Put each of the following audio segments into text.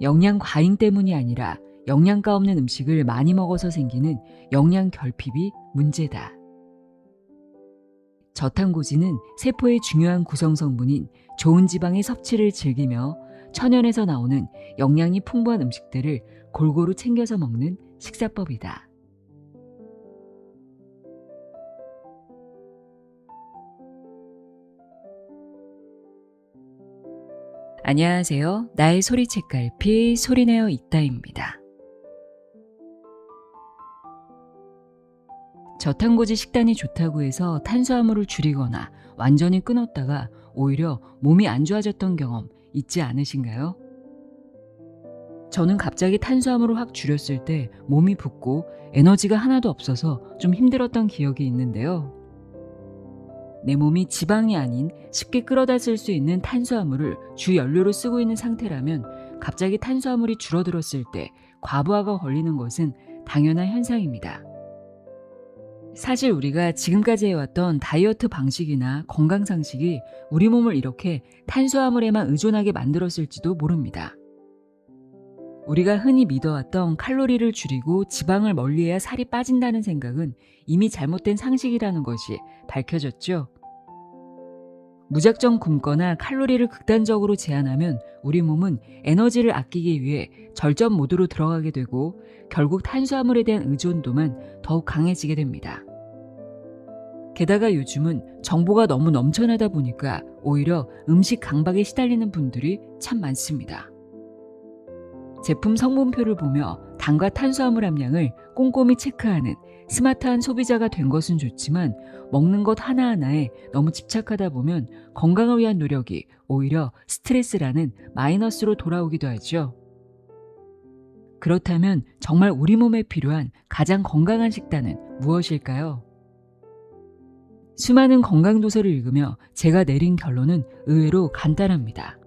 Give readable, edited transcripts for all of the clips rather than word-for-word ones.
영양 과잉 때문이 아니라 영양가 없는 음식을 많이 먹어서 생기는 영양 결핍이 문제다. 저탄고지는 세포의 중요한 구성 성분인 좋은 지방의 섭취를 즐기며 천연에서 나오는 영양이 풍부한 음식들을 골고루 챙겨서 먹는 식사법이다. 안녕하세요. 나의 소리책갈피 소리내어 있다입니다. 저탄고지 식단이 좋다고 해서 탄수화물을 줄이거나 완전히 끊었다가 오히려 몸이 안 좋아졌던 경험 있지 않으신가요? 저는 갑자기 탄수화물을 확 줄였을 때 몸이 붓고 에너지가 하나도 없어서 좀 힘들었던 기억이 있는데요. 내 몸이 지방이 아닌 쉽게 끌어다 쓸 수 있는 탄수화물을 주 연료로 쓰고 있는 상태라면 갑자기 탄수화물이 줄어들었을 때 과부하가 걸리는 것은 당연한 현상입니다. 사실 우리가 지금까지 해왔던 다이어트 방식이나 건강 상식이 우리 몸을 이렇게 탄수화물에만 의존하게 만들었을지도 모릅니다. 우리가 흔히 믿어왔던 칼로리를 줄이고 지방을 멀리해야 살이 빠진다는 생각은 이미 잘못된 상식이라는 것이 밝혀졌죠. 무작정 굶거나 칼로리를 극단적으로 제한하면 우리 몸은 에너지를 아끼기 위해 절전 모드로 들어가게 되고 결국 탄수화물에 대한 의존도만 더욱 강해지게 됩니다. 게다가 요즘은 정보가 너무 넘쳐나다 보니까 오히려 음식 강박에 시달리는 분들이 참 많습니다. 제품 성분표를 보며 당과 탄수화물 함량을 꼼꼼히 체크하는 스마트한 소비자가 된 것은 좋지만 먹는 것 하나하나에 너무 집착하다 보면 건강을 위한 노력이 오히려 스트레스라는 마이너스로 돌아오기도 하죠. 그렇다면 정말 우리 몸에 필요한 가장 건강한 식단은 무엇일까요? 수많은 건강 도서를 읽으며 제가 내린 결론은 의외로 간단합니다.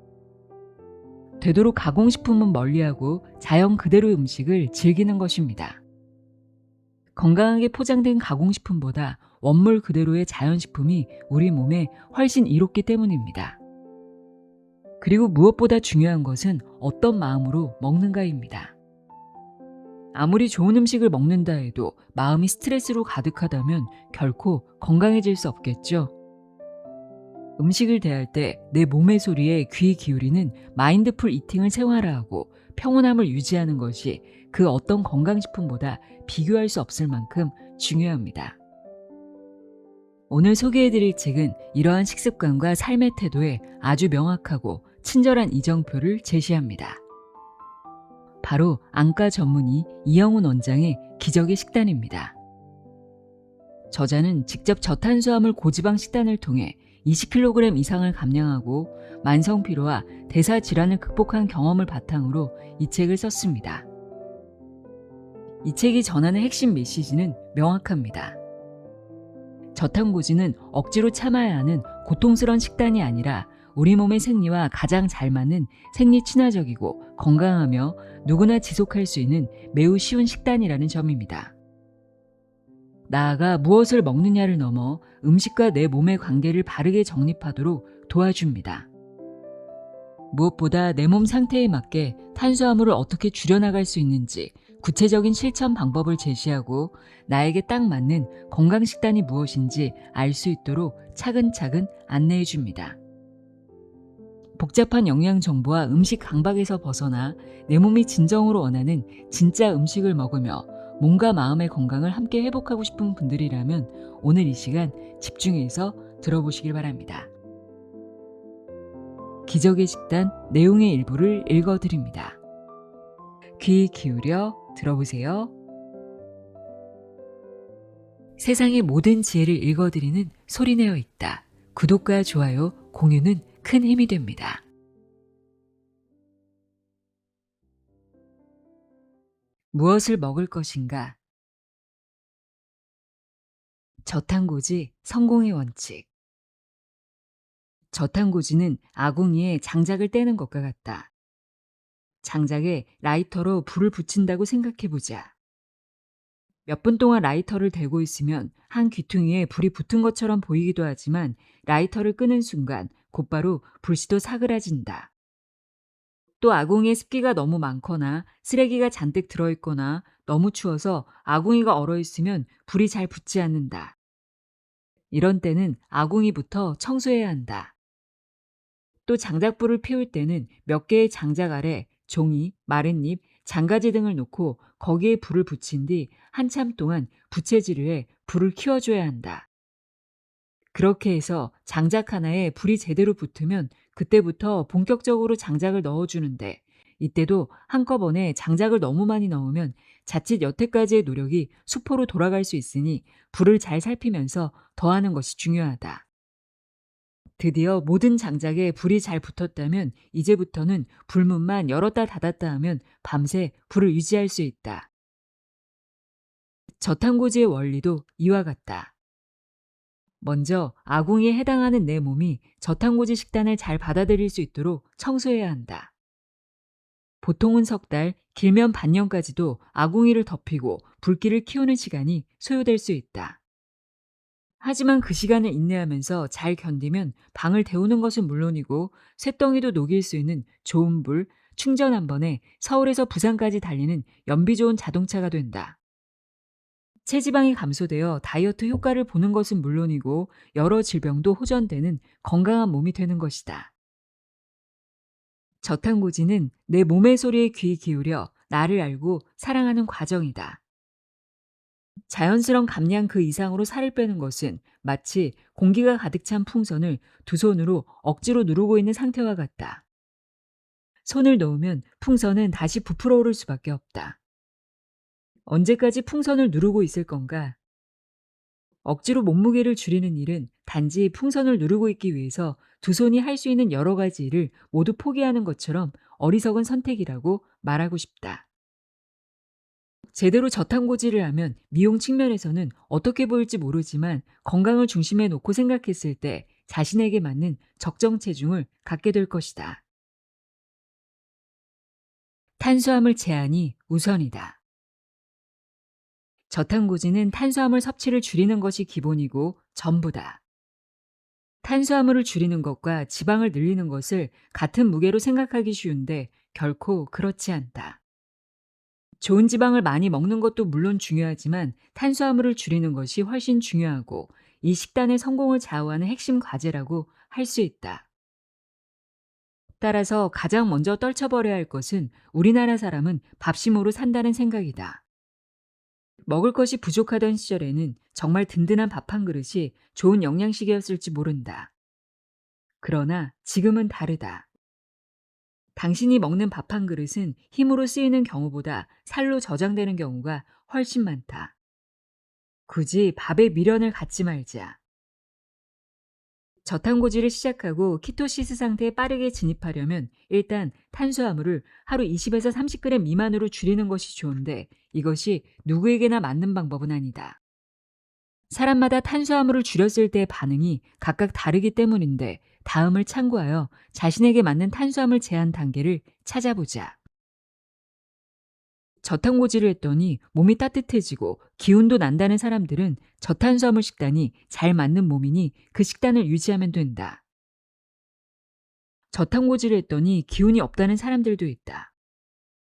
되도록 가공식품은 멀리하고 자연 그대로의 음식을 즐기는 것입니다. 건강하게 포장된 가공식품보다 원물 그대로의 자연식품이 우리 몸에 훨씬 이롭기 때문입니다. 그리고 무엇보다 중요한 것은 어떤 마음으로 먹는가입니다. 아무리 좋은 음식을 먹는다 해도 마음이 스트레스로 가득하다면 결코 건강해질 수 없겠죠. 음식을 대할 때 내 몸의 소리에 귀 기울이는 마인드풀 이팅을 생활화하고 평온함을 유지하는 것이 그 어떤 건강식품보다 비교할 수 없을 만큼 중요합니다. 오늘 소개해드릴 책은 이러한 식습관과 삶의 태도에 아주 명확하고 친절한 이정표를 제시합니다. 바로 안과 전문의 이영훈 원장의 기적의 식단입니다. 저자는 직접 저탄수화물 고지방 식단을 통해 20kg 이상을 감량하고 만성피로와 대사질환을 극복한 경험을 바탕으로 이 책을 썼습니다. 이 책이 전하는 핵심 메시지는 명확합니다. 저탄고지는 억지로 참아야 하는 고통스러운 식단이 아니라 우리 몸의 생리와 가장 잘 맞는 생리 친화적이고 건강하며 누구나 지속할 수 있는 매우 쉬운 식단이라는 점입니다. 나아가 무엇을 먹느냐를 넘어 음식과 내 몸의 관계를 바르게 정립하도록 도와줍니다. 무엇보다 내 몸 상태에 맞게 탄수화물을 어떻게 줄여나갈 수 있는지 구체적인 실천 방법을 제시하고 나에게 딱 맞는 건강 식단이 무엇인지 알 수 있도록 차근차근 안내해 줍니다. 복잡한 영양 정보와 음식 강박에서 벗어나 내 몸이 진정으로 원하는 진짜 음식을 먹으며 몸과 마음의 건강을 함께 회복하고 싶은 분들이라면 오늘 이 시간 집중해서 들어보시길 바랍니다. 기적의 식단 내용의 일부를 읽어드립니다. 귀 기울여 들어보세요. 세상의 모든 지혜를 읽어드리는 소리내어 있다. 구독과 좋아요, 공유는 큰 힘이 됩니다. 무엇을 먹을 것인가? 저탄고지 성공의 원칙. 저탄고지는 아궁이에 장작을 떼는 것과 같다. 장작에 라이터로 불을 붙인다고 생각해보자. 몇 분 동안 라이터를 대고 있으면 한 귀퉁이에 불이 붙은 것처럼 보이기도 하지만 라이터를 끄는 순간 곧바로 불씨도 사그라진다. 또 아궁이에 습기가 너무 많거나 쓰레기가 잔뜩 들어있거나 너무 추워서 아궁이가 얼어있으면 불이 잘 붙지 않는다. 이런 때는 아궁이부터 청소해야 한다. 또 장작불을 피울 때는 몇 개의 장작 아래 종이, 마른 잎, 장가지 등을 놓고 거기에 불을 붙인 뒤 한참 동안 부채질을 해 불을 키워줘야 한다. 그렇게 해서 장작 하나에 불이 제대로 붙으면 그때부터 본격적으로 장작을 넣어주는데, 이때도 한꺼번에 장작을 너무 많이 넣으면 자칫 여태까지의 노력이 수포로 돌아갈 수 있으니 불을 잘 살피면서 더하는 것이 중요하다. 드디어 모든 장작에 불이 잘 붙었다면 이제부터는 불문만 열었다 닫았다 하면 밤새 불을 유지할 수 있다. 저탄고지의 원리도 이와 같다. 먼저 아궁이에 해당하는 내 몸이 저탄고지 식단을 잘 받아들일 수 있도록 청소해야 한다. 보통은 석 달, 길면 반년까지도 아궁이를 덮이고 불길을 키우는 시간이 소요될 수 있다. 하지만 그 시간을 인내하면서 잘 견디면 방을 데우는 것은 물론이고 쇳덩이도 녹일 수 있는 좋은 불, 충전 한 번에 서울에서 부산까지 달리는 연비 좋은 자동차가 된다. 체지방이 감소되어 다이어트 효과를 보는 것은 물론이고 여러 질병도 호전되는 건강한 몸이 되는 것이다. 저탄고지는 내 몸의 소리에 귀 기울여 나를 알고 사랑하는 과정이다. 자연스러운 감량 그 이상으로 살을 빼는 것은 마치 공기가 가득 찬 풍선을 두 손으로 억지로 누르고 있는 상태와 같다. 손을 놓으면 풍선은 다시 부풀어 오를 수밖에 없다. 언제까지 풍선을 누르고 있을 건가? 억지로 몸무게를 줄이는 일은 단지 풍선을 누르고 있기 위해서 두 손이 할 수 있는 여러 가지 일을 모두 포기하는 것처럼 어리석은 선택이라고 말하고 싶다. 제대로 저탄고지를 하면 미용 측면에서는 어떻게 보일지 모르지만 건강을 중심에 놓고 생각했을 때 자신에게 맞는 적정 체중을 갖게 될 것이다. 탄수화물 제한이 우선이다. 저탄고지는 탄수화물 섭취를 줄이는 것이 기본이고 전부다. 탄수화물을 줄이는 것과 지방을 늘리는 것을 같은 무게로 생각하기 쉬운데 결코 그렇지 않다. 좋은 지방을 많이 먹는 것도 물론 중요하지만 탄수화물을 줄이는 것이 훨씬 중요하고 이 식단의 성공을 좌우하는 핵심 과제라고 할 수 있다. 따라서 가장 먼저 떨쳐버려야 할 것은 우리나라 사람은 밥심으로 산다는 생각이다. 먹을 것이 부족하던 시절에는 정말 든든한 밥 한 그릇이 좋은 영양식이었을지 모른다. 그러나 지금은 다르다. 당신이 먹는 밥 한 그릇은 힘으로 쓰이는 경우보다 살로 저장되는 경우가 훨씬 많다. 굳이 밥에 미련을 갖지 말자. 저탄고지를 시작하고 키토시스 상태에 빠르게 진입하려면 일단 탄수화물을 하루 20에서 30g 미만으로 줄이는 것이 좋은데 이것이 누구에게나 맞는 방법은 아니다. 사람마다 탄수화물을 줄였을 때의 반응이 각각 다르기 때문인데 다음을 참고하여 자신에게 맞는 탄수화물 제한 단계를 찾아보자. 저탄고지를 했더니 몸이 따뜻해지고 기운도 난다는 사람들은 저탄수화물 식단이 잘 맞는 몸이니 그 식단을 유지하면 된다. 저탄고지를 했더니 기운이 없다는 사람들도 있다.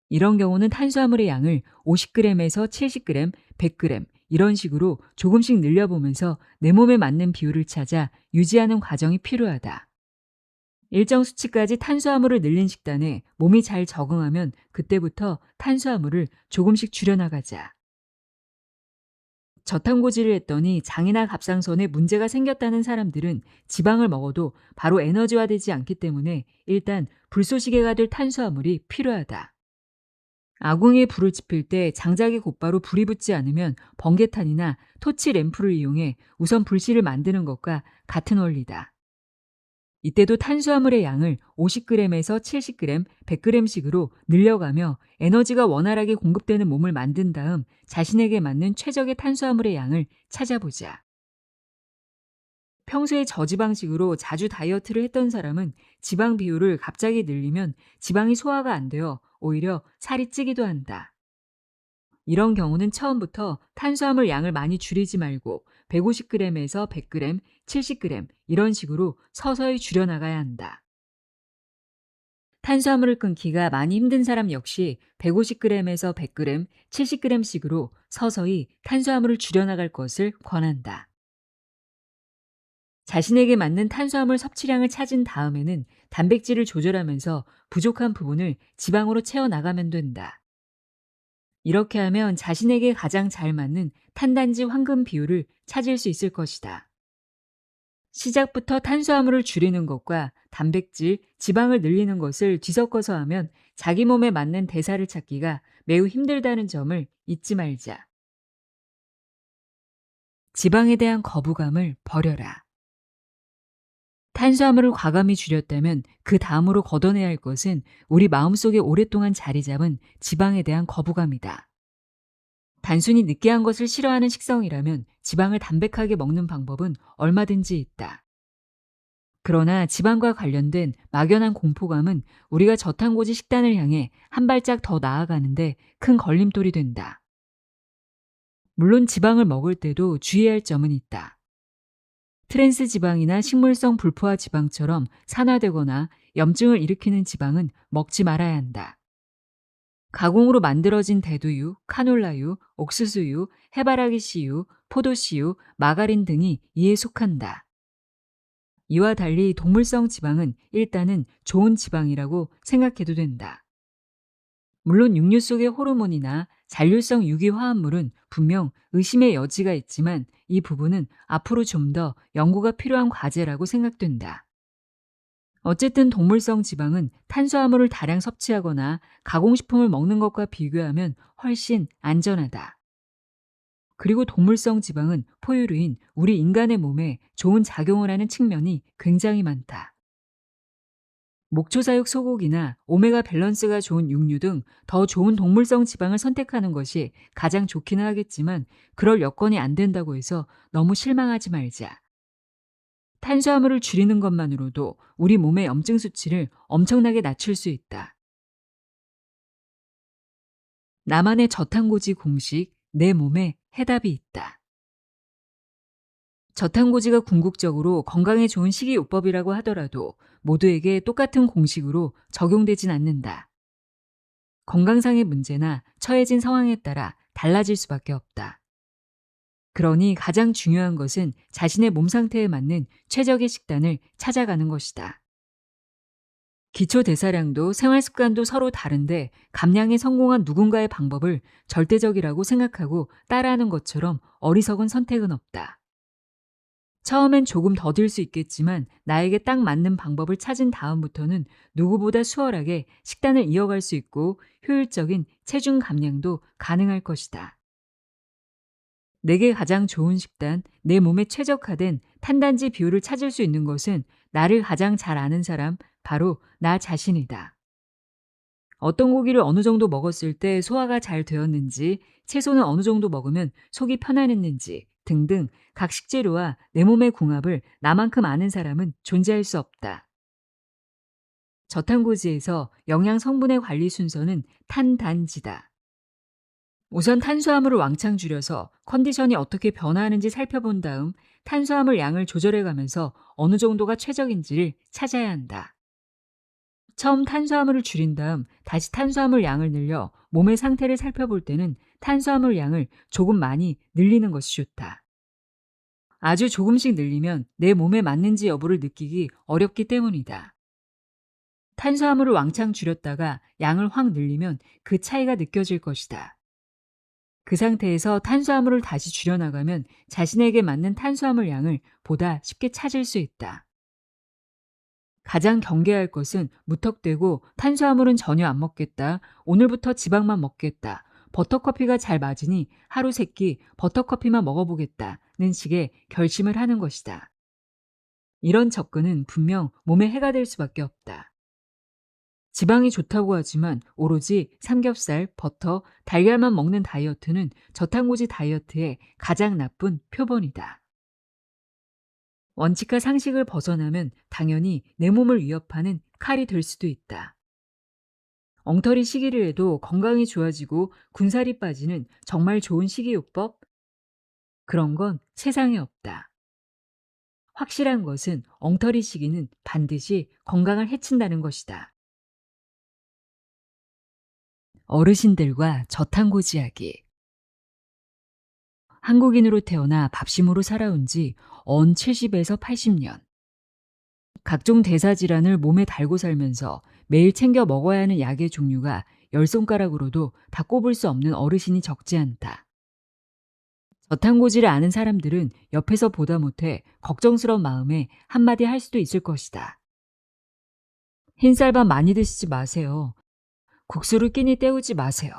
이런 경우는 탄수화물의 양을 50g에서 70g, 100g 이런 식으로 조금씩 늘려보면서 내 몸에 맞는 비율을 찾아 유지하는 과정이 필요하다. 일정 수치까지 탄수화물을 늘린 식단에 몸이 잘 적응하면 그때부터 탄수화물을 조금씩 줄여나가자. 저탄고지를 했더니 장이나 갑상선에 문제가 생겼다는 사람들은 지방을 먹어도 바로 에너지화되지 않기 때문에 일단 불쏘시개가 될 탄수화물이 필요하다. 아궁이에 불을 지필 때 장작에 곧바로 불이 붙지 않으면 번개탄이나 토치 램프를 이용해 우선 불씨를 만드는 것과 같은 원리다. 이때도 탄수화물의 양을 50g에서 70g, 100g씩으로 늘려가며 에너지가 원활하게 공급되는 몸을 만든 다음 자신에게 맞는 최적의 탄수화물의 양을 찾아보자. 평소에 저지방식으로 자주 다이어트를 했던 사람은 지방 비율을 갑자기 늘리면 지방이 소화가 안 되어 오히려 살이 찌기도 한다. 이런 경우는 처음부터 탄수화물 양을 많이 줄이지 말고 150g에서 100g, 70g 이런 식으로 서서히 줄여나가야 한다. 탄수화물을 끊기가 많이 힘든 사람 역시 150g에서 100g, 70g씩으로 서서히 탄수화물을 줄여나갈 것을 권한다. 자신에게 맞는 탄수화물 섭취량을 찾은 다음에는 단백질을 조절하면서 부족한 부분을 지방으로 채워나가면 된다. 이렇게 하면 자신에게 가장 잘 맞는 탄단지 황금 비율을 찾을 수 있을 것이다. 시작부터 탄수화물을 줄이는 것과 단백질, 지방을 늘리는 것을 뒤섞어서 하면 자기 몸에 맞는 대사를 찾기가 매우 힘들다는 점을 잊지 말자. 지방에 대한 거부감을 버려라. 탄수화물을 과감히 줄였다면 그 다음으로 걷어내야 할 것은 우리 마음속에 오랫동안 자리 잡은 지방에 대한 거부감이다. 단순히 느끼한 것을 싫어하는 식성이라면 지방을 담백하게 먹는 방법은 얼마든지 있다. 그러나 지방과 관련된 막연한 공포감은 우리가 저탄고지 식단을 향해 한 발짝 더 나아가는데 큰 걸림돌이 된다. 물론 지방을 먹을 때도 주의해야 할 점은 있다. 트랜스 지방이나 식물성 불포화 지방처럼 산화되거나 염증을 일으키는 지방은 먹지 말아야 한다. 가공으로 만들어진 대두유, 카놀라유, 옥수수유, 해바라기 씨유, 포도씨유, 마가린 등이 이에 속한다. 이와 달리 동물성 지방은 일단은 좋은 지방이라고 생각해도 된다. 물론 육류 속의 호르몬이나 잔류성 유기화합물은 분명 의심의 여지가 있지만 이 부분은 앞으로 좀 더 연구가 필요한 과제라고 생각된다. 어쨌든 동물성 지방은 탄수화물을 다량 섭취하거나 가공식품을 먹는 것과 비교하면 훨씬 안전하다. 그리고 동물성 지방은 포유류인 우리 인간의 몸에 좋은 작용을 하는 측면이 굉장히 많다. 목초사육 소고기나 오메가 밸런스가 좋은 육류 등 더 좋은 동물성 지방을 선택하는 것이 가장 좋기는 하겠지만 그럴 여건이 안 된다고 해서 너무 실망하지 말자. 탄수화물을 줄이는 것만으로도 우리 몸의 염증 수치를 엄청나게 낮출 수 있다. 나만의 저탄고지 공식, 내 몸에 해답이 있다. 저탄고지가 궁극적으로 건강에 좋은 식이요법이라고 하더라도 모두에게 똑같은 공식으로 적용되진 않는다. 건강상의 문제나 처해진 상황에 따라 달라질 수밖에 없다. 그러니 가장 중요한 것은 자신의 몸 상태에 맞는 최적의 식단을 찾아가는 것이다. 기초 대사량도 생활 습관도 서로 다른데 감량에 성공한 누군가의 방법을 절대적이라고 생각하고 따라하는 것처럼 어리석은 선택은 없다. 처음엔 조금 더딜 수 있겠지만 나에게 딱 맞는 방법을 찾은 다음부터는 누구보다 수월하게 식단을 이어갈 수 있고 효율적인 체중 감량도 가능할 것이다. 내게 가장 좋은 식단, 내 몸에 최적화된 탄단지 비율을 찾을 수 있는 것은 나를 가장 잘 아는 사람, 바로 나 자신이다. 어떤 고기를 어느 정도 먹었을 때 소화가 잘 되었는지, 채소는 어느 정도 먹으면 속이 편안했는지 등등 각 식재료와 내 몸의 궁합을 나만큼 아는 사람은 존재할 수 없다. 저탄고지에서 영양 성분의 관리 순서는 탄단지다. 우선 탄수화물을 왕창 줄여서 컨디션이 어떻게 변화하는지 살펴본 다음 탄수화물 양을 조절해가면서 어느 정도가 최적인지를 찾아야 한다. 처음 탄수화물을 줄인 다음 다시 탄수화물 양을 늘려 몸의 상태를 살펴볼 때는 탄수화물 양을 조금 많이 늘리는 것이 좋다. 아주 조금씩 늘리면 내 몸에 맞는지 여부를 느끼기 어렵기 때문이다. 탄수화물을 왕창 줄였다가 양을 확 늘리면 그 차이가 느껴질 것이다. 그 상태에서 탄수화물을 다시 줄여나가면 자신에게 맞는 탄수화물 양을 보다 쉽게 찾을 수 있다. 가장 경계할 것은 무턱대고 탄수화물은 전혀 안 먹겠다. 오늘부터 지방만 먹겠다. 버터커피가 잘 맞으니 하루 3끼 버터커피만 먹어보겠다는 식의 결심을 하는 것이다. 이런 접근은 분명 몸에 해가 될 수밖에 없다. 지방이 좋다고 하지만 오로지 삼겹살, 버터, 달걀만 먹는 다이어트는 저탄고지 다이어트의 가장 나쁜 표본이다. 원칙과 상식을 벗어나면 당연히 내 몸을 위협하는 칼이 될 수도 있다. 엉터리 시기를 해도 건강이 좋아지고 군살이 빠지는 정말 좋은 식이요법? 그런 건 세상에 없다. 확실한 것은 엉터리 시기는 반드시 건강을 해친다는 것이다. 어르신들과 저탄고지 이야기. 한국인으로 태어나 밥심으로 살아온 지 언 70에서 80년. 각종 대사질환을 몸에 달고 살면서 매일 챙겨 먹어야 하는 약의 종류가 열 손가락으로도 다 꼽을 수 없는 어르신이 적지 않다. 저탄고지를 아는 사람들은 옆에서 보다 못해 걱정스러운 마음에 한마디 할 수도 있을 것이다. 흰쌀밥 많이 드시지 마세요. 국수를 끼니 때우지 마세요.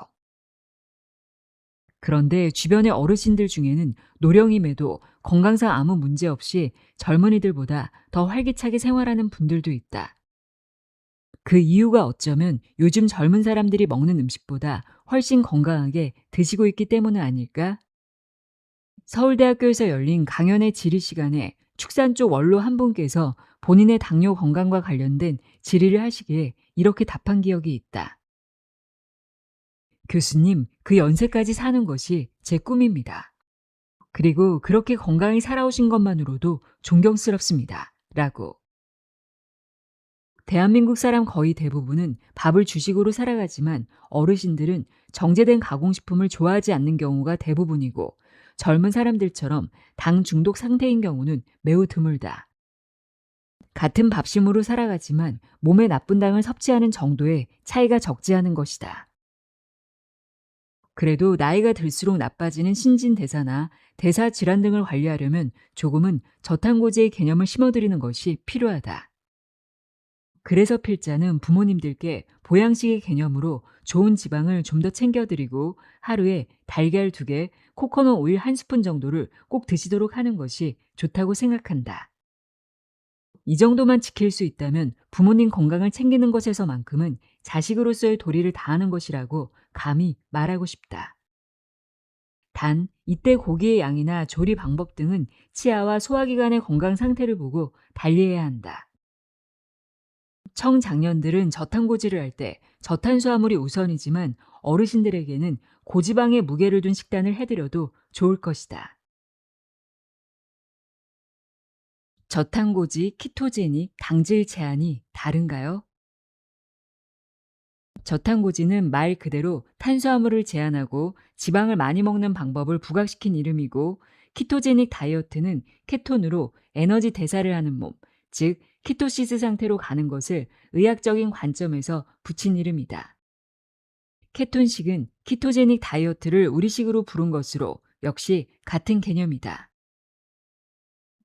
그런데 주변의 어르신들 중에는 노령임에도 건강상 아무 문제 없이 젊은이들보다 더 활기차게 생활하는 분들도 있다. 그 이유가 어쩌면 요즘 젊은 사람들이 먹는 음식보다 훨씬 건강하게 드시고 있기 때문은 아닐까? 서울대학교에서 열린 강연의 질의 시간에 축산 쪽 원로 한 분께서 본인의 당뇨 건강과 관련된 질의를 하시기에 이렇게 답한 기억이 있다. 교수님, 그 연세까지 사는 것이 제 꿈입니다. 그리고 그렇게 건강히 살아오신 것만으로도 존경스럽습니다. 라고. 대한민국 사람 거의 대부분은 밥을 주식으로 살아가지만 어르신들은 정제된 가공식품을 좋아하지 않는 경우가 대부분이고 젊은 사람들처럼 당 중독 상태인 경우는 매우 드물다. 같은 밥심으로 살아가지만 몸에 나쁜 당을 섭취하는 정도의 차이가 적지 않은 것이다. 그래도 나이가 들수록 나빠지는 신진대사나 대사 질환 등을 관리하려면 조금은 저탄고지의 개념을 심어드리는 것이 필요하다. 그래서 필자는 부모님들께 보양식의 개념으로 좋은 지방을 좀 더 챙겨드리고 하루에 달걀 2개, 코코넛 오일 1스푼 정도를 꼭 드시도록 하는 것이 좋다고 생각한다. 이 정도만 지킬 수 있다면 부모님 건강을 챙기는 것에서만큼은 자식으로서의 도리를 다하는 것이라고 감히 말하고 싶다. 단, 이때 고기의 양이나 조리 방법 등은 치아와 소화기관의 건강 상태를 보고 달리해야 한다. 청장년들은 저탄고지를 할 때 저탄수화물이 우선이지만 어르신들에게는 고지방에 무게를 둔 식단을 해드려도 좋을 것이다. 저탄고지, 키토제닉, 당질 제한이 다른가요? 저탄고지는 말 그대로 탄수화물을 제한하고 지방을 많이 먹는 방법을 부각시킨 이름이고 키토제닉 다이어트는 케톤으로 에너지 대사를 하는 몸, 즉 키토시스 상태로 가는 것을 의학적인 관점에서 붙인 이름이다. 케톤식은 키토제닉 다이어트를 우리식으로 부른 것으로 역시 같은 개념이다.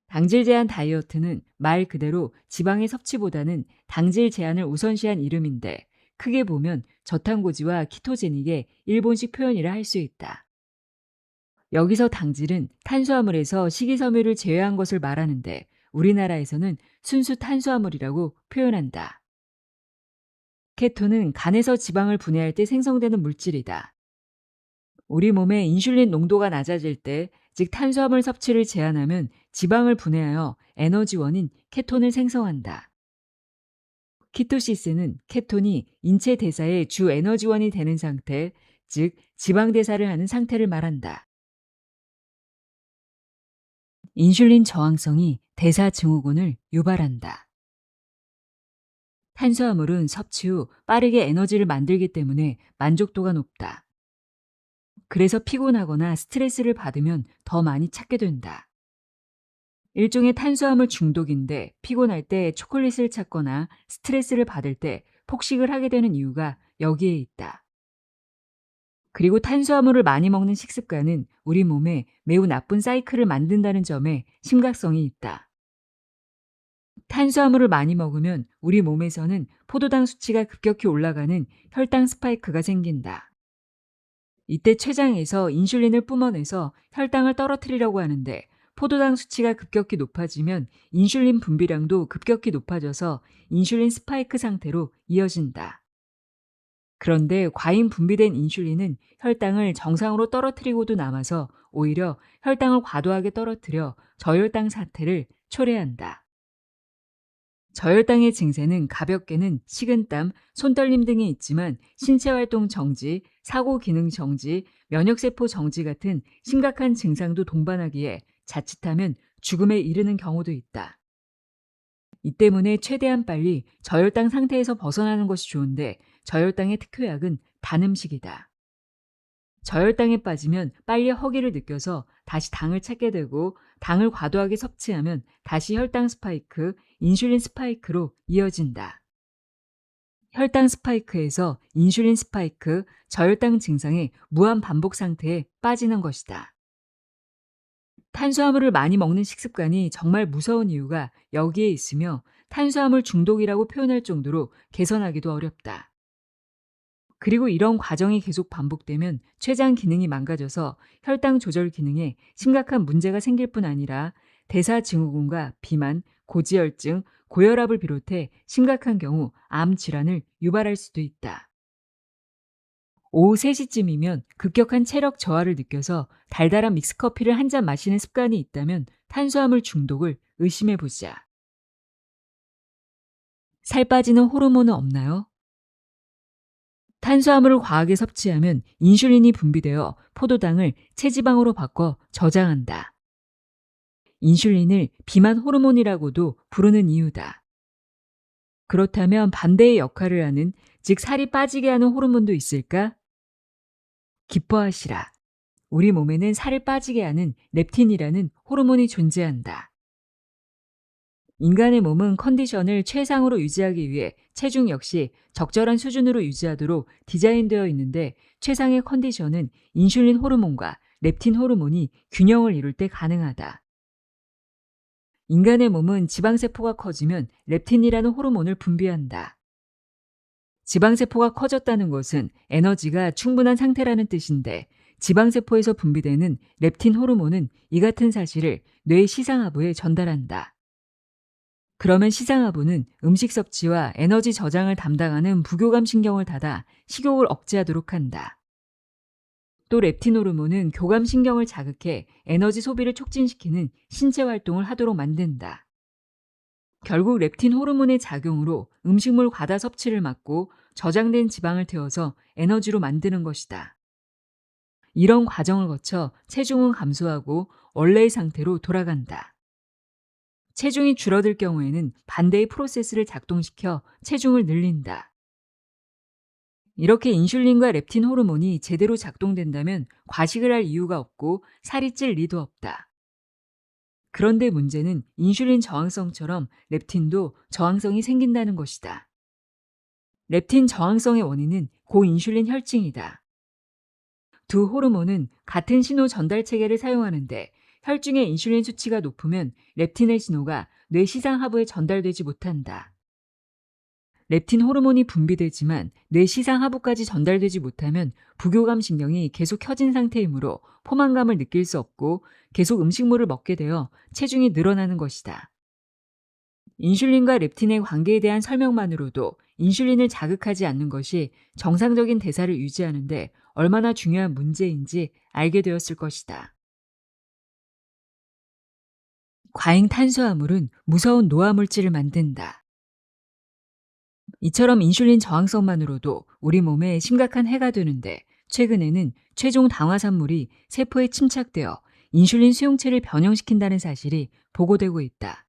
당질 제한 다이어트는 말 그대로 지방의 섭취보다는 당질 제한을 우선시한 이름인데 크게 보면 저탄고지와 키토제닉의 일본식 표현이라 할 수 있다. 여기서 당질은 탄수화물에서 식이섬유를 제외한 것을 말하는데 우리나라에서는 순수 탄수화물이라고 표현한다. 케톤은 간에서 지방을 분해할 때 생성되는 물질이다. 우리 몸의 인슐린 농도가 낮아질 때, 즉 탄수화물 섭취를 제한하면 지방을 분해하여 에너지원인 케톤을 생성한다. 키토시스는 케톤이 인체 대사의 주 에너지원이 되는 상태, 즉 지방 대사를 하는 상태를 말한다. 인슐린 저항성이 대사 증후군을 유발한다. 탄수화물은 섭취 후 빠르게 에너지를 만들기 때문에 만족도가 높다. 그래서 피곤하거나 스트레스를 받으면 더 많이 찾게 된다. 일종의 탄수화물 중독인데 피곤할 때 초콜릿을 찾거나 스트레스를 받을 때 폭식을 하게 되는 이유가 여기에 있다. 그리고 탄수화물을 많이 먹는 식습관은 우리 몸에 매우 나쁜 사이클을 만든다는 점에 심각성이 있다. 탄수화물을 많이 먹으면 우리 몸에서는 포도당 수치가 급격히 올라가는 혈당 스파이크가 생긴다. 이때 췌장에서 인슐린을 뿜어내서 혈당을 떨어뜨리려고 하는데 포도당 수치가 급격히 높아지면 인슐린 분비량도 급격히 높아져서 인슐린 스파이크 상태로 이어진다. 그런데 과잉 분비된 인슐린은 혈당을 정상으로 떨어뜨리고도 남아서 오히려 혈당을 과도하게 떨어뜨려 저혈당 사태를 초래한다. 저혈당의 증세는 가볍게는 식은땀, 손떨림 등이 있지만 신체활동 정지, 사고 기능 정지, 면역세포 정지 같은 심각한 증상도 동반하기에 자칫하면 죽음에 이르는 경우도 있다. 이 때문에 최대한 빨리 저혈당 상태에서 벗어나는 것이 좋은데 저혈당의 특효약은 단 음식이다. 저혈당에 빠지면 빨리 허기를 느껴서 다시 당을 찾게 되고 당을 과도하게 섭취하면 다시 혈당 스파이크, 인슐린 스파이크로 이어진다. 혈당 스파이크에서 인슐린 스파이크, 저혈당 증상의 무한 반복 상태에 빠지는 것이다. 탄수화물을 많이 먹는 식습관이 정말 무서운 이유가 여기에 있으며 탄수화물 중독이라고 표현할 정도로 개선하기도 어렵다. 그리고 이런 과정이 계속 반복되면 췌장 기능이 망가져서 혈당 조절 기능에 심각한 문제가 생길 뿐 아니라 대사증후군과 비만, 고지혈증, 고혈압을 비롯해 심각한 경우 암 질환을 유발할 수도 있다. 오후 3시쯤이면 급격한 체력 저하를 느껴서 달달한 믹스커피를 한 잔 마시는 습관이 있다면 탄수화물 중독을 의심해 보자. 살 빠지는 호르몬은 없나요? 탄수화물을 과하게 섭취하면 인슐린이 분비되어 포도당을 체지방으로 바꿔 저장한다. 인슐린을 비만 호르몬이라고도 부르는 이유다. 그렇다면 반대의 역할을 하는, 즉 살이 빠지게 하는 호르몬도 있을까? 기뻐하시라. 우리 몸에는 살을 빠지게 하는 렙틴이라는 호르몬이 존재한다. 인간의 몸은 컨디션을 최상으로 유지하기 위해 체중 역시 적절한 수준으로 유지하도록 디자인되어 있는데 최상의 컨디션은 인슐린 호르몬과 렙틴 호르몬이 균형을 이룰 때 가능하다. 인간의 몸은 지방세포가 커지면 렙틴이라는 호르몬을 분비한다. 지방세포가 커졌다는 것은 에너지가 충분한 상태라는 뜻인데 지방세포에서 분비되는 렙틴 호르몬은 이 같은 사실을 뇌 시상하부에 전달한다. 그러면 시상하부는 음식 섭취와 에너지 저장을 담당하는 부교감 신경을 닫아 식욕을 억제하도록 한다. 또 렙틴 호르몬은 교감 신경을 자극해 에너지 소비를 촉진시키는 신체 활동을 하도록 만든다. 결국 렙틴 호르몬의 작용으로 음식물 과다 섭취를 막고 저장된 지방을 태워서 에너지로 만드는 것이다. 이런 과정을 거쳐 체중은 감소하고 원래의 상태로 돌아간다. 체중이 줄어들 경우에는 반대의 프로세스를 작동시켜 체중을 늘린다. 이렇게 인슐린과 렙틴 호르몬이 제대로 작동된다면 과식을 할 이유가 없고 살이 찔 리도 없다. 그런데 문제는 인슐린 저항성처럼 렙틴도 저항성이 생긴다는 것이다. 렙틴 저항성의 원인은 고인슐린 혈증이다. 두 호르몬은 같은 신호 전달 체계를 사용하는데 혈중의 인슐린 수치가 높으면 렙틴의 신호가 뇌 시상하부에 전달되지 못한다. 렙틴 호르몬이 분비되지만 뇌 시상하부까지 전달되지 못하면 부교감 신경이 계속 켜진 상태이므로 포만감을 느낄 수 없고 계속 음식물을 먹게 되어 체중이 늘어나는 것이다. 인슐린과 렙틴의 관계에 대한 설명만으로도 인슐린을 자극하지 않는 것이 정상적인 대사를 유지하는데 얼마나 중요한 문제인지 알게 되었을 것이다. 과잉 탄수화물은 무서운 노화물질을 만든다. 이처럼 인슐린 저항성만으로도 우리 몸에 심각한 해가 되는데 최근에는 최종 당화산물이 세포에 침착되어 인슐린 수용체를 변형시킨다는 사실이 보고되고 있다.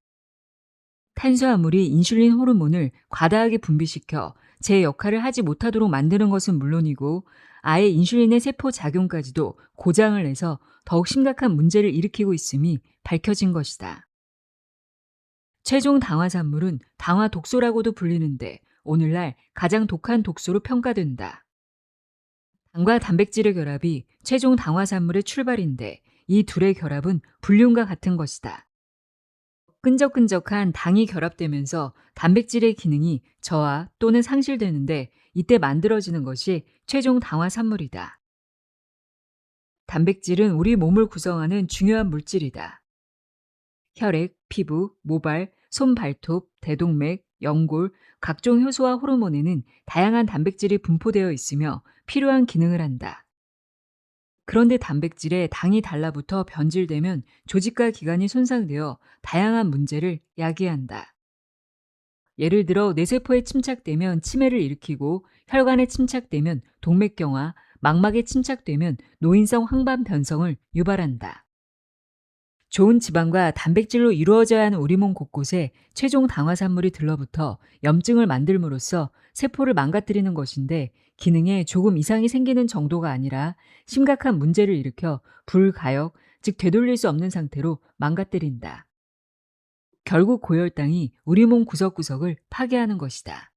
탄수화물이 인슐린 호르몬을 과다하게 분비시켜 제 역할을 하지 못하도록 만드는 것은 물론이고 아예 인슐린의 세포 작용까지도 고장을 내서 더욱 심각한 문제를 일으키고 있음이 밝혀진 것이다. 최종 당화산물은 당화 독소라고도 불리는데 오늘날 가장 독한 독소로 평가된다. 당과 단백질의 결합이 최종 당화산물의 출발인데 이 둘의 결합은 불륜과 같은 것이다. 끈적끈적한 당이 결합되면서 단백질의 기능이 저하 또는 상실되는데 이때 만들어지는 것이 최종 당화산물이다. 단백질은 우리 몸을 구성하는 중요한 물질이다. 혈액, 피부, 모발, 손 발톱, 대동맥, 연골, 각종 효소와 호르몬에는 다양한 단백질이 분포되어 있으며 필요한 기능을 한다. 그런데 단백질에 당이 달라붙어 변질되면 조직과 기관이 손상되어 다양한 문제를 야기한다. 예를 들어 뇌세포에 침착되면 치매를 일으키고 혈관에 침착되면 동맥경화, 망막에 침착되면 노인성 황반 변성을 유발한다. 좋은 지방과 단백질로 이루어져야 하는 우리 몸 곳곳에 최종 당화산물이 들러붙어 염증을 만들므로써 세포를 망가뜨리는 것인데, 기능에 조금 이상이 생기는 정도가 아니라 심각한 문제를 일으켜 불가역, 즉 되돌릴 수 없는 상태로 망가뜨린다. 결국 고혈당이 우리 몸 구석구석을 파괴하는 것이다.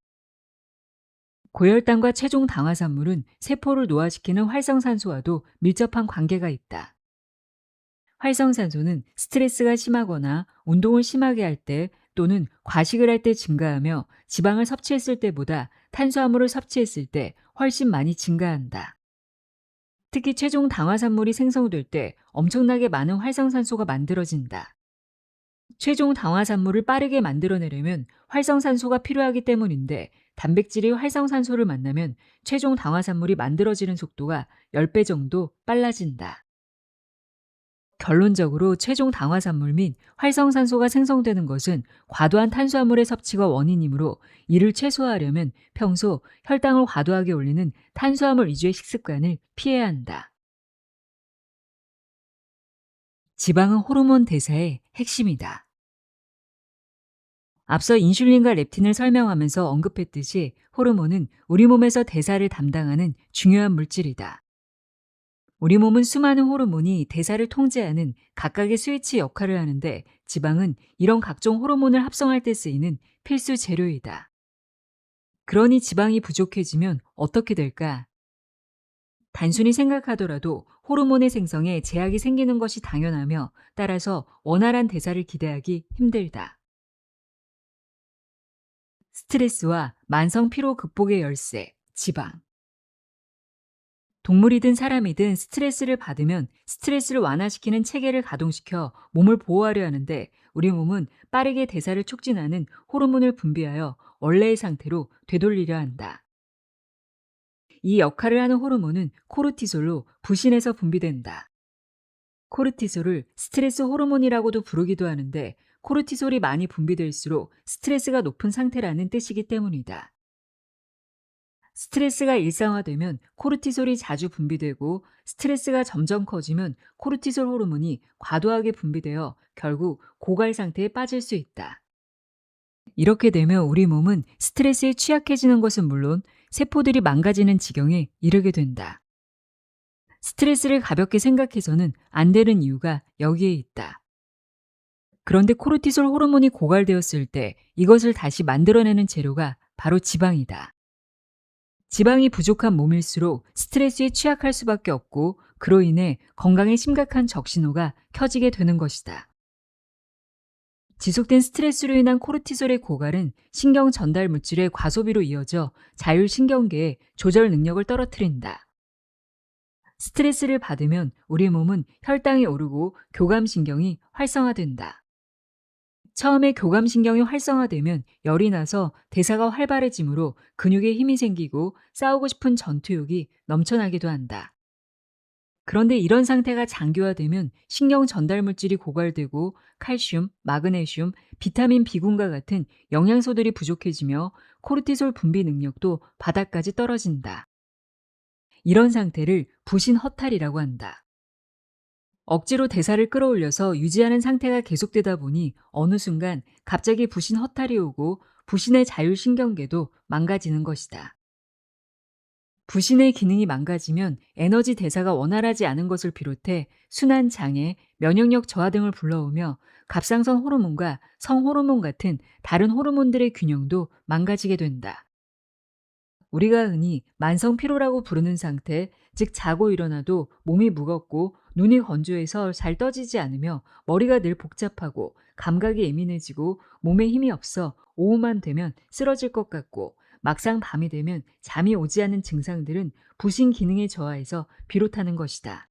고혈당과 체중 당화산물은 세포를 노화시키는 활성산소와도 밀접한 관계가 있다. 활성산소는 스트레스가 심하거나 운동을 심하게 할 때 또는 과식을 할 때 증가하며, 지방을 섭취했을 때보다 탄수화물을 섭취했을 때 훨씬 많이 증가한다. 특히 체중 당화산물이 생성될 때 엄청나게 많은 활성산소가 만들어진다. 최종 당화산물을 빠르게 만들어내려면 활성산소가 필요하기 때문인데, 단백질이 활성산소를 만나면 최종 당화산물이 만들어지는 속도가 10배 정도 빨라진다. 결론적으로 최종 당화산물 및 활성산소가 생성되는 것은 과도한 탄수화물의 섭취가 원인이므로, 이를 최소화하려면 평소 혈당을 과도하게 올리는 탄수화물 위주의 식습관을 피해야 한다. 지방은 호르몬 대사의 핵심이다. 앞서 인슐린과 렙틴을 설명하면서 언급했듯이, 호르몬은 우리 몸에서 대사를 담당하는 중요한 물질이다. 우리 몸은 수많은 호르몬이 대사를 통제하는 각각의 스위치 역할을 하는데, 지방은 이런 각종 호르몬을 합성할 때 쓰이는 필수 재료이다. 그러니 지방이 부족해지면 어떻게 될까? 단순히 생각하더라도 호르몬의 생성에 제약이 생기는 것이 당연하며, 따라서 원활한 대사를 기대하기 힘들다. 스트레스와 만성 피로 극복의 열쇠, 지방. 동물이든 사람이든 스트레스를 받으면 스트레스를 완화시키는 체계를 가동시켜 몸을 보호하려 하는데, 우리 몸은 빠르게 대사를 촉진하는 호르몬을 분비하여 원래의 상태로 되돌리려 한다. 이 역할을 하는 호르몬은 코르티솔로 부신해서 분비된다. 코르티솔을 스트레스 호르몬이라고도 부르기도 하는데, 코르티솔이 많이 분비될수록 스트레스가 높은 상태라는 뜻이기 때문이다. 스트레스가 일상화되면 코르티솔이 자주 분비되고, 스트레스가 점점 커지면 코르티솔 호르몬이 과도하게 분비되어 결국 고갈 상태에 빠질 수 있다. 이렇게 되면 우리 몸은 스트레스에 취약해지는 것은 물론 세포들이 망가지는 지경에 이르게 된다. 스트레스를 가볍게 생각해서는 안 되는 이유가 여기에 있다. 그런데 코르티솔 호르몬이 고갈되었을 때 이것을 다시 만들어내는 재료가 바로 지방이다. 지방이 부족한 몸일수록 스트레스에 취약할 수밖에 없고, 그로 인해 건강에 심각한 적신호가 켜지게 되는 것이다. 지속된 스트레스로 인한 코르티솔의 고갈은 신경 전달 물질의 과소비로 이어져 자율신경계의 조절 능력을 떨어뜨린다. 스트레스를 받으면 우리 몸은 혈당이 오르고 교감신경이 활성화된다. 처음에 교감신경이 활성화되면 열이 나서 대사가 활발해지므로 근육에 힘이 생기고 싸우고 싶은 전투욕이 넘쳐나기도 한다. 그런데 이런 상태가 장기화되면 신경 전달 물질이 고갈되고 칼슘, 마그네슘, 비타민 B군과 같은 영양소들이 부족해지며 코르티솔 분비 능력도 바닥까지 떨어진다. 이런 상태를 부신허탈이라고 한다. 억지로 대사를 끌어올려서 유지하는 상태가 계속되다 보니 어느 순간 갑자기 부신 허탈이 오고, 부신의 자율신경계도 망가지는 것이다. 부신의 기능이 망가지면 에너지 대사가 원활하지 않은 것을 비롯해 순환 장애, 면역력 저하 등을 불러오며, 갑상선 호르몬과 성호르몬 같은 다른 호르몬들의 균형도 망가지게 된다. 우리가 흔히 만성 피로라고 부르는 상태, 즉 자고 일어나도 몸이 무겁고 눈이 건조해서 잘 떠지지 않으며 머리가 늘 복잡하고 감각이 예민해지고 몸에 힘이 없어 오후만 되면 쓰러질 것 같고 막상 밤이 되면 잠이 오지 않는 증상들은 부신 기능의 저하에서 비롯하는 것이다.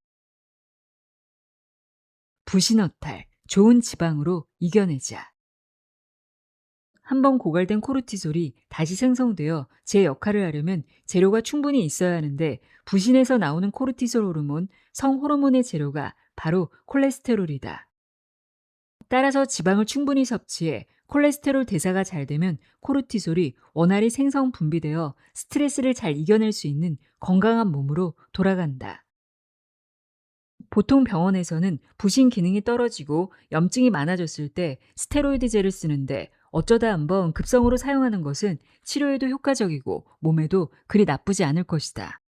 부신허탈, 좋은 지방으로 이겨내자. 한번 고갈된 코르티솔이 다시 생성되어 제 역할을 하려면 재료가 충분히 있어야 하는데, 부신에서 나오는 코르티솔 호르몬, 성호르몬의 재료가 바로 콜레스테롤이다. 따라서 지방을 충분히 섭취해 콜레스테롤 대사가 잘 되면 코르티솔이 원활히 생성 분비되어 스트레스를 잘 이겨낼 수 있는 건강한 몸으로 돌아간다. 보통 병원에서는 부신 기능이 떨어지고 염증이 많아졌을 때 스테로이드제를 쓰는데 어쩌다 한번 급성으로 사용하는 것은 치료에도 효과적이고 몸에도 그리 나쁘지 않을 것이다.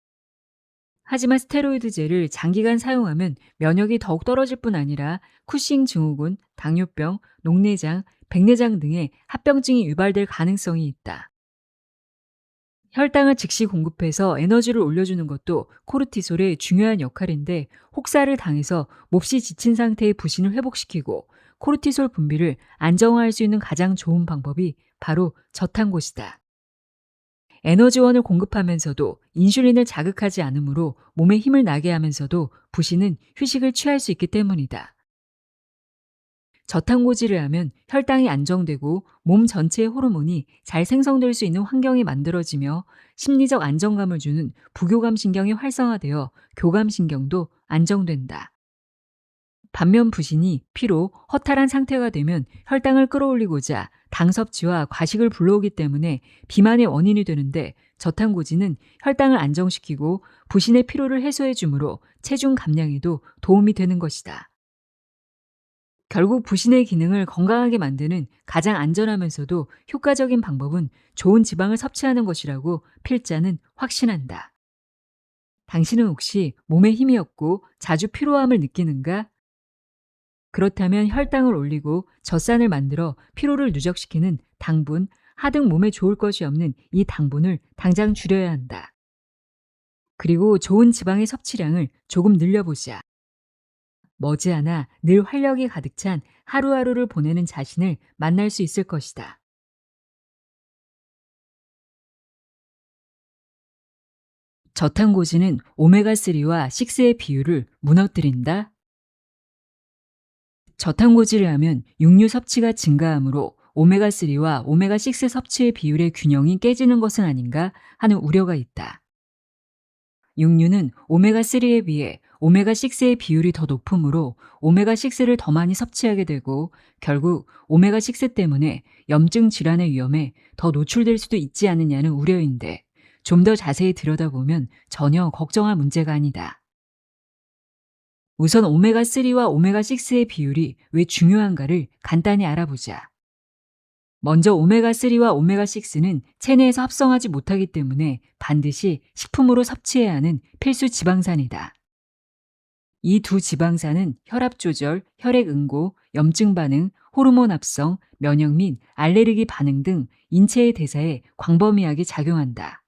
하지만 스테로이드제를 장기간 사용하면 면역이 더욱 떨어질 뿐 아니라 쿠싱 증후군, 당뇨병, 녹내장, 백내장 등의 합병증이 유발될 가능성이 있다. 혈당을 즉시 공급해서 에너지를 올려주는 것도 코르티솔의 중요한 역할인데 혹사를 당해서 몹시 지친 상태의 부신을 회복시키고 코르티솔 분비를 안정화할 수 있는 가장 좋은 방법이 바로 저탄고지다. 에너지원을 공급하면서도 인슐린을 자극하지 않으므로 몸에 힘을 나게 하면서도 부신은 휴식을 취할 수 있기 때문이다. 저탄고지를 하면 혈당이 안정되고 몸 전체의 호르몬이 잘 생성될 수 있는 환경이 만들어지며 심리적 안정감을 주는 부교감 신경이 활성화되어 교감 신경도 안정된다. 반면 부신이 피로, 허탈한 상태가 되면 혈당을 끌어올리고자 당 섭취와 과식을 불러오기 때문에 비만의 원인이 되는데 저탄고지는 혈당을 안정시키고 부신의 피로를 해소해 주므로 체중 감량에도 도움이 되는 것이다. 결국 부신의 기능을 건강하게 만드는 가장 안전하면서도 효과적인 방법은 좋은 지방을 섭취하는 것이라고 필자는 확신한다. 당신은 혹시 몸에 힘이 없고 자주 피로함을 느끼는가? 그렇다면 혈당을 올리고 젖산을 만들어 피로를 누적시키는 당분, 하등 몸에 좋을 것이 없는 이 당분을 당장 줄여야 한다. 그리고 좋은 지방의 섭취량을 조금 늘려보자. 머지않아 늘 활력이 가득 찬 하루하루를 보내는 자신을 만날 수 있을 것이다. 저탄고지는 오메가3와 6의 비율을 무너뜨린다. 저탄고지를 하면 육류 섭취가 증가하므로 오메가3와 오메가6 섭취의 비율의 균형이 깨지는 것은 아닌가 하는 우려가 있다. 육류는 오메가3에 비해 오메가6의 비율이 더 높으므로 오메가6를 더 많이 섭취하게 되고 결국 오메가6 때문에 염증 질환의 위험에 더 노출될 수도 있지 않느냐는 우려인데 좀 더 자세히 들여다보면 전혀 걱정할 문제가 아니다. 우선 오메가3와 오메가6의 비율이 왜 중요한가를 간단히 알아보자. 먼저 오메가3와 오메가6는 체내에서 합성하지 못하기 때문에 반드시 식품으로 섭취해야 하는 필수 지방산이다. 이 두 지방산은 혈압 조절, 혈액 응고, 염증 반응, 호르몬 합성, 면역 및 알레르기 반응 등 인체의 대사에 광범위하게 작용한다.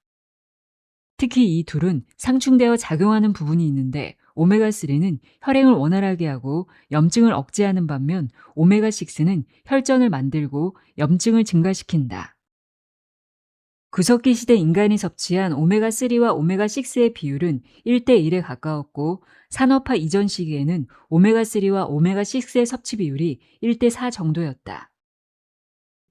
특히 이 둘은 상충되어 작용하는 부분이 있는데 오메가3는 혈행을 원활하게 하고 염증을 억제하는 반면 오메가6는 혈전을 만들고 염증을 증가시킨다. 구석기 시대 인간이 섭취한 오메가3와 오메가6의 비율은 1대1에 가까웠고 산업화 이전 시기에는 오메가3와 오메가6의 섭취 비율이 1대4 정도였다.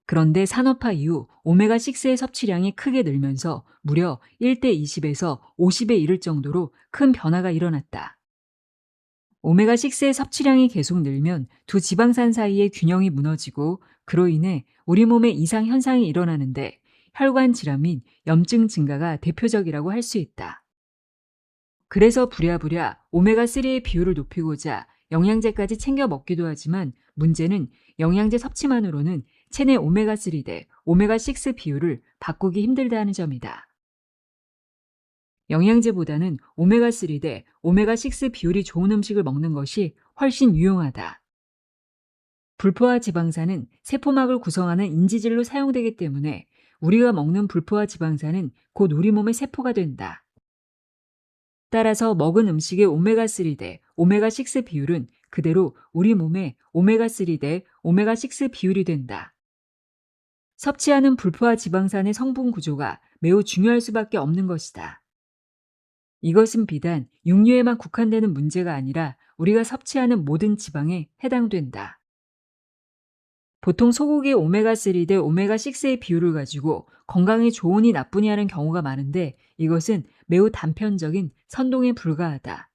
그런데 산업화 이후 오메가6의 섭취량이 크게 늘면서 무려 1대20에서 50에 이를 정도로 큰 변화가 일어났다. 오메가6의 섭취량이 계속 늘면 두 지방산 사이의 균형이 무너지고 그로 인해 우리 몸에 이상 현상이 일어나는데 혈관 질환 및 염증 증가가 대표적이라고 할 수 있다. 그래서 부랴부랴 오메가3의 비율을 높이고자 영양제까지 챙겨 먹기도 하지만 문제는 영양제 섭취만으로는 체내 오메가3 대 오메가6 비율을 바꾸기 힘들다는 점이다. 영양제보다는 오메가3 대 오메가6 비율이 좋은 음식을 먹는 것이 훨씬 유용하다. 불포화 지방산은 세포막을 구성하는 인지질로 사용되기 때문에 우리가 먹는 불포화 지방산은 곧 우리 몸의 세포가 된다. 따라서 먹은 음식의 오메가3 대 오메가6 비율은 그대로 우리 몸의 오메가3 대 오메가6 비율이 된다. 섭취하는 불포화 지방산의 성분 구조가 매우 중요할 수밖에 없는 것이다. 이것은 비단 육류에만 국한되는 문제가 아니라 우리가 섭취하는 모든 지방에 해당된다. 보통 소고기의 오메가3 대 오메가6의 비율을 가지고 건강에 좋으니 나쁘니 하는 경우가 많은데 이것은 매우 단편적인 선동에 불과하다.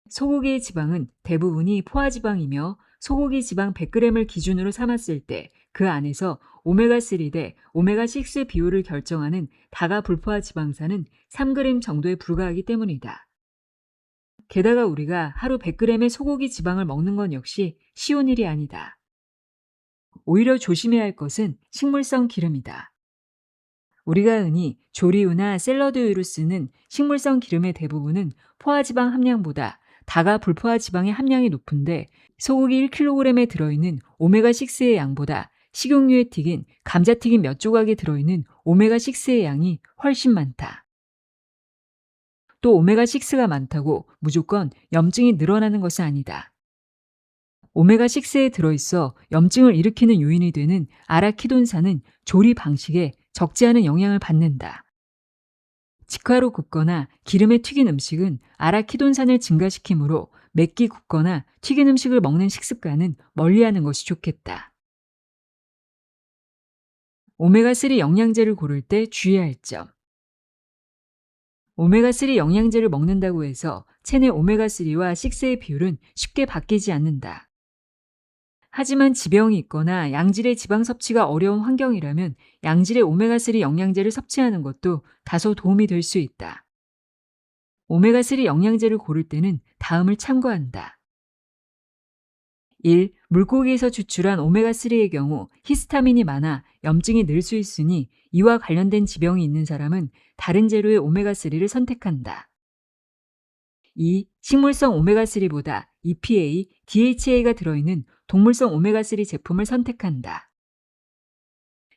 소고기의 지방은 대부분이 포화지방이며 소고기 지방 100g을 기준으로 삼았을 때 그 안에서 오메가3 대 오메가6 비율을 결정하는 다가 불포화 지방산은 3g 정도에 불과하기 때문이다. 게다가 우리가 하루 100g의 소고기 지방을 먹는 건 역시 쉬운 일이 아니다. 오히려 조심해야 할 것은 식물성 기름이다. 우리가 흔히 조리유나 샐러드유로 쓰는 식물성 기름의 대부분은 포화지방 함량보다 다가 불포화 지방의 함량이 높은데 소고기 1kg에 들어있는 오메가6의 양보다 식용유에 튀긴 감자튀김 몇 조각에 들어있는 오메가6의 양이 훨씬 많다. 또 오메가6가 많다고 무조건 염증이 늘어나는 것은 아니다. 오메가6에 들어있어 염증을 일으키는 요인이 되는 아라키돈산은 조리 방식에 적지 않은 영향을 받는다. 직화로 굽거나 기름에 튀긴 음식은 아라키돈산을 증가시키므로 맵기 굽거나 튀긴 음식을 먹는 식습관은 멀리하는 것이 좋겠다. 오메가3 영양제를 고를 때 주의해야 할 점. 오메가3 영양제를 먹는다고 해서 체내 오메가3와 6의 비율은 쉽게 바뀌지 않는다. 하지만 지병이 있거나 양질의 지방 섭취가 어려운 환경이라면 양질의 오메가3 영양제를 섭취하는 것도 다소 도움이 될 수 있다. 오메가3 영양제를 고를 때는 다음을 참고한다. 1. 물고기에서 추출한 오메가3의 경우 히스타민이 많아 염증이 늘 수 있으니 이와 관련된 지병이 있는 사람은 다른 재료의 오메가3를 선택한다. 2. 식물성 오메가3보다 EPA, DHA가 들어있는 동물성 오메가3 제품을 선택한다.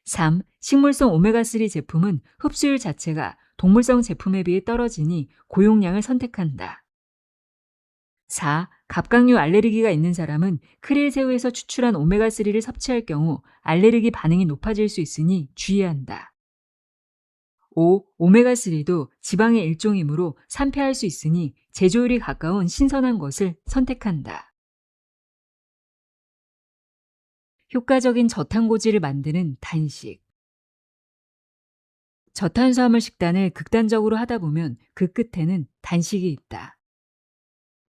3. 식물성 오메가3 제품은 흡수율 자체가 동물성 제품에 비해 떨어지니 고용량을 선택한다. 4. 갑각류 알레르기가 있는 사람은 크릴새우에서 추출한 오메가3를 섭취할 경우 알레르기 반응이 높아질 수 있으니 주의한다. 5. 오메가3도 지방의 일종이므로 산패할 수 있으니 제조율이 가까운 신선한 것을 선택한다. 효과적인 저탄고지를 만드는 단식. 저탄수화물 식단을 극단적으로 하다 보면 그 끝에는 단식이 있다.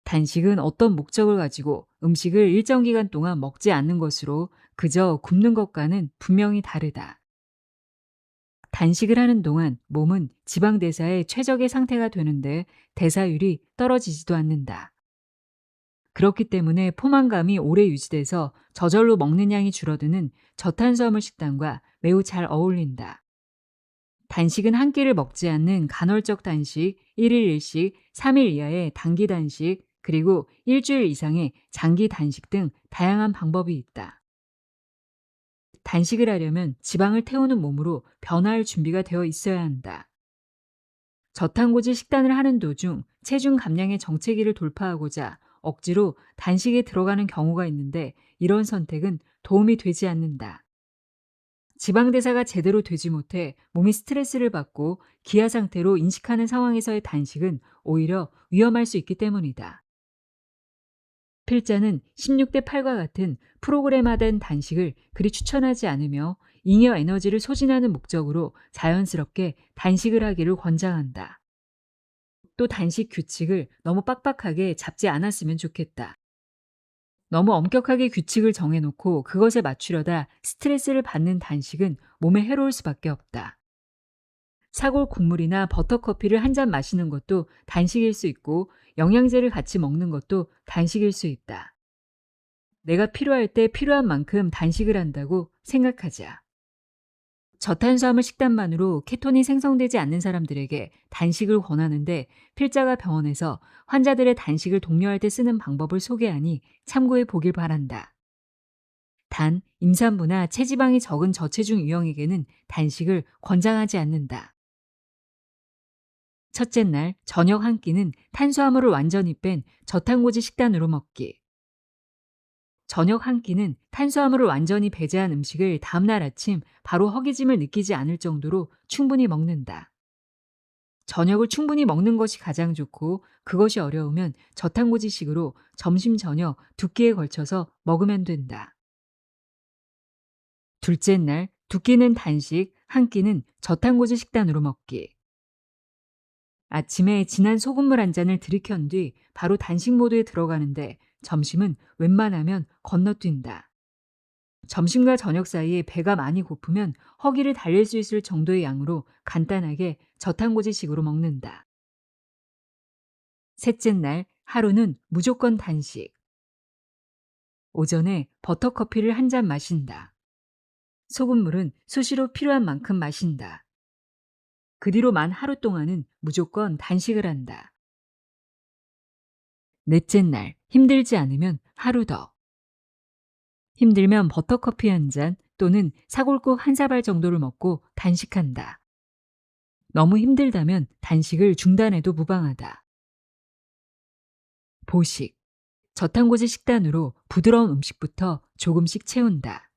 단식은 어떤 목적을 가지고 음식을 일정 기간 동안 먹지 않는 것으로 그저 굶는 것과는 분명히 다르다. 단식을 하는 동안 몸은 지방 대사의 최적의 상태가 되는데 대사율이 떨어지지도 않는다. 그렇기 때문에 포만감이 오래 유지돼서 저절로 먹는 양이 줄어드는 저탄수화물 식단과 매우 잘 어울린다. 단식은 한 끼를 먹지 않는 간헐적 단식, 1일 1식, 3일 이하의 단기 단식, 그리고 일주일 이상의 장기 단식 등 다양한 방법이 있다. 단식을 하려면 지방을 태우는 몸으로 변화할 준비가 되어 있어야 한다. 저탄고지 식단을 하는 도중 체중 감량의 정체기를 돌파하고자 억지로 단식에 들어가는 경우가 있는데 이런 선택은 도움이 되지 않는다. 지방 대사가 제대로 되지 못해 몸이 스트레스를 받고 기아 상태로 인식하는 상황에서의 단식은 오히려 위험할 수 있기 때문이다. 필자는 16대 8과 같은 프로그램화된 단식을 그리 추천하지 않으며 잉여 에너지를 소진하는 목적으로 자연스럽게 단식을 하기를 권장한다. 또 단식 규칙을 너무 빡빡하게 잡지 않았으면 좋겠다. 너무 엄격하게 규칙을 정해놓고 그것에 맞추려다 스트레스를 받는 단식은 몸에 해로울 수밖에 없다. 사골 국물이나 버터커피를 한 잔 마시는 것도 단식일 수 있고 영양제를 같이 먹는 것도 단식일 수 있다. 내가 필요할 때 필요한 만큼 단식을 한다고 생각하자. 저탄수화물 식단만으로 케톤이 생성되지 않는 사람들에게 단식을 권하는데 필자가 병원에서 환자들의 단식을 독려할 때 쓰는 방법을 소개하니 참고해 보길 바란다. 단, 임산부나 체지방이 적은 저체중 유형에게는 단식을 권장하지 않는다. 첫째 날 저녁 한 끼는 탄수화물을 완전히 뺀 저탄고지 식단으로 먹기. 저녁 한 끼는 탄수화물을 완전히 배제한 음식을 다음날 아침 바로 허기짐을 느끼지 않을 정도로 충분히 먹는다. 저녁을 충분히 먹는 것이 가장 좋고 그것이 어려우면 저탄고지식으로 점심 저녁 두 끼에 걸쳐서 먹으면 된다. 둘째 날 두 끼는 단식, 한 끼는 저탄고지 식단으로 먹기. 아침에 진한 소금물 한 잔을 들이켠 뒤 바로 단식 모드에 들어가는데 점심은 웬만하면 건너뛴다. 점심과 저녁 사이에 배가 많이 고프면 허기를 달랠 수 있을 정도의 양으로 간단하게 저탄고지식으로 먹는다. 셋째 날 하루는 무조건 단식. 오전에 버터커피를 한 잔 마신다. 소금물은 수시로 필요한 만큼 마신다. 그 뒤로 만 하루 동안은 무조건 단식을 한다. 넷째 날, 힘들지 않으면 하루 더. 힘들면 버터커피 한 잔 또는 사골국 한 사발 정도를 먹고 단식한다. 너무 힘들다면 단식을 중단해도 무방하다. 보식. 저탄고지 식단으로 부드러운 음식부터 조금씩 채운다.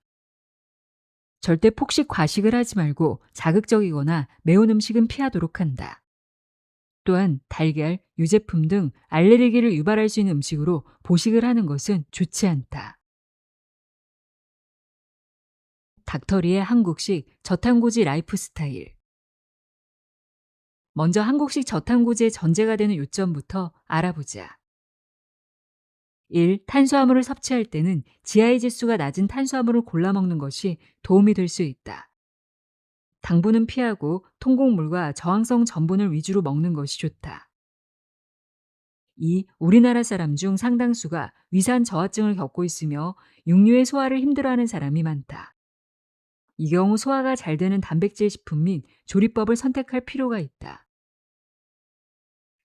절대 폭식 과식을 하지 말고 자극적이거나 매운 음식은 피하도록 한다. 또한 달걀, 유제품 등 알레르기를 유발할 수 있는 음식으로 보식을 하는 것은 좋지 않다. 닥터리의 한국식 저탄고지 라이프 스타일. 먼저 한국식 저탄고지의 전제가 되는 요점부터 알아보자. 1. 탄수화물을 섭취할 때는 GI 지수가 낮은 탄수화물을 골라 먹는 것이 도움이 될 수 있다. 당분은 피하고 통곡물과 저항성 전분을 위주로 먹는 것이 좋다. 2. 우리나라 사람 중 상당수가 위산 저하증을 겪고 있으며 육류의 소화를 힘들어하는 사람이 많다. 이 경우 소화가 잘 되는 단백질 식품 및 조리법을 선택할 필요가 있다.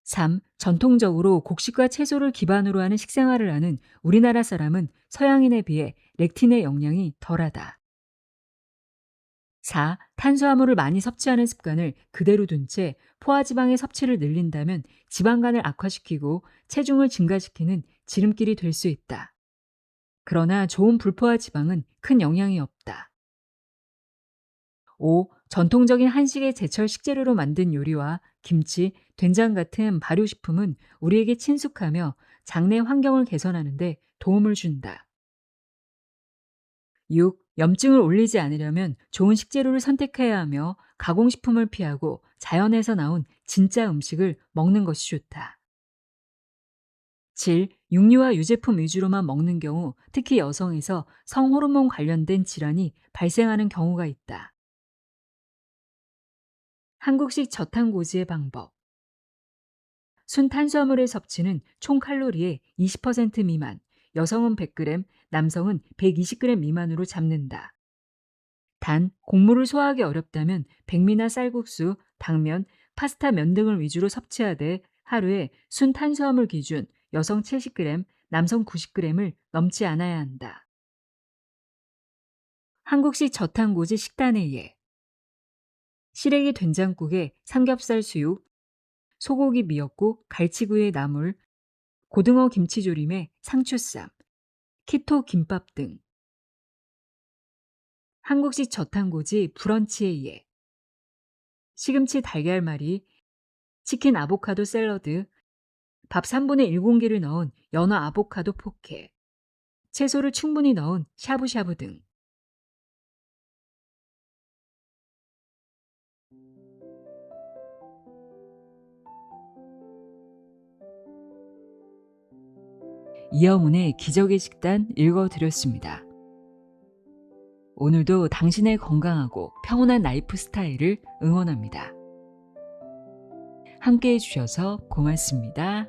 3. 전통적으로 곡식과 채소를 기반으로 하는 식생활을 하는 우리나라 사람은 서양인에 비해 렉틴의 영양이 덜하다. 4. 탄수화물을 많이 섭취하는 습관을 그대로 둔 채 포화지방의 섭취를 늘린다면 지방간을 악화시키고 체중을 증가시키는 지름길이 될 수 있다. 그러나 좋은 불포화 지방은 큰 영향이 없다. 5. 전통적인 한식의 제철 식재료로 만든 요리와 김치, 된장 같은 발효식품은 우리에게 친숙하며 장내 환경을 개선하는 데 도움을 준다. 6. 염증을 올리지 않으려면 좋은 식재료를 선택해야 하며 가공식품을 피하고 자연에서 나온 진짜 음식을 먹는 것이 좋다. 7. 육류와 유제품 위주로만 먹는 경우 특히 여성에서 성호르몬 관련된 질환이 발생하는 경우가 있다. 한국식 저탄고지의 방법. 순탄수화물의 섭취는 총 칼로리의 20% 미만, 여성은 100g, 남성은 120g 미만으로 잡는다. 단, 곡물을 소화하기 어렵다면 백미나 쌀국수, 당면, 파스타, 면 등을 위주로 섭취하되 하루에 순탄수화물 기준 여성 70g, 남성 90g을 넘지 않아야 한다. 한국식 저탄고지 식단의 예. 시래기 된장국에 삼겹살 수육, 소고기 미역국, 갈치구이의 나물, 고등어 김치조림에 상추쌈, 키토 김밥 등. 한국식 저탄고지 브런치의 예. 시금치 달걀말이, 치킨 아보카도 샐러드, 밥 3분의 1공기를 넣은 연어 아보카도 포케, 채소를 충분히 넣은 샤브샤브 등. 이영훈의 기적의 식단 읽어드렸습니다. 오늘도 당신의 건강하고 평온한 라이프 스타일을 응원합니다. 함께해 주셔서 고맙습니다.